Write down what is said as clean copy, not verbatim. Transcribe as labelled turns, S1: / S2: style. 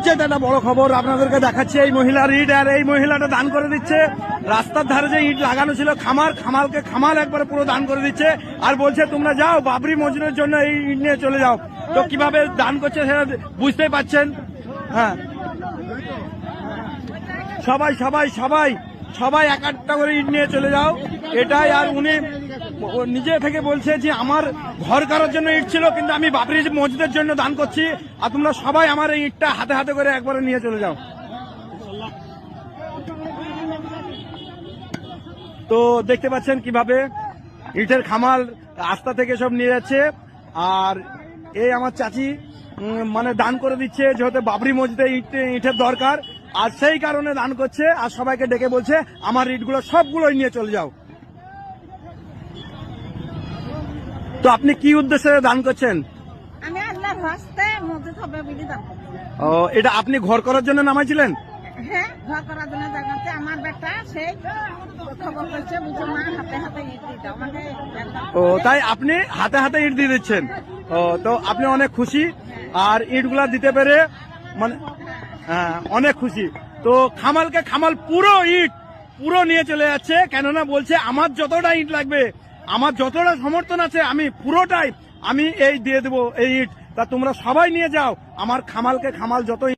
S1: যেটা একটা বড় খবর আপনাদেরকে দেখাচ্ছি, এই মহিলার ইট, আর এই মহিলাটা দান করে দিচ্ছে রাস্তার ধারে যে ইট লাগানো ছিল খামালকে খামাল একবারে পুরো দান করে দিচ্ছে, আর বলছে তোমরা যাও বাবরি মসজিদের জন্য এই ইট নিয়ে চলে যাও। তো কিভাবে দান করছে সেটা বুঝতেই পাচ্ছেন। হ্যাঁ, সবাই সবাই সবাই সবাই এক একটা করে ইট নিয়ে চলে যাও, এটাই। আর উনি নিজে থেকে বলছে যে আমার ঘর করার জন্য ইট ছিল, কিন্তু আমি বাবরি মসজিদের জন্য দান করছি, আর তোমরা সবাই আমার এই ইটটা হাতে হাতে করে একবারে নিয়ে চলে যাও। তো দেখতে পাচ্ছেন কিভাবে ইটের খামাল রাস্তা থেকে সব নিয়ে যাচ্ছে, আর এই আমার চাচি মানে দান করে দিচ্ছে, যেহেতু বাবরি মসজিদে ইটের দরকার, আর সেই কারণে দান করছে, আর সবাইকে ডেকে বলছে আমার ইটগুলো সবগুলোই নিয়ে চলে যাও। তো আপনি কি উদ্দেশ্যে দান করছেন?
S2: আমি আল্লাহর হস্তে মসজিদ হবে বলে দান করছি।
S1: ও, এটা আপনি ঘর করার জন্য নামাইছিলেন?
S2: হ্যাঁ, ঘর করার জন্য জানাতে আমার বেটা সেই খবর করছে, বুঝছো মা হাতে হাতে ইট দিতে আমাকে।
S1: ও, তাই আপনি হাতে হাতে ইট দিয়ে দিচ্ছেন। ও, তো আপনি অনেক খুশি, আর ইটগুলা দিতে পেরে মানে হ্যাঁ অনেক খুশি। তো খামালকে খামাল পুরো ইট পুরো নিয়ে চলে যাচ্ছে, কেননা বলছে আমার যতটা ইট লাগবে, আমার যতটা সমর্থন আছে আমি পুরোটাই আমি এই দিয়ে দেবো এই ইট, তা তোমরা সবাই নিয়ে যাও, আমার খামালকে খামাল যত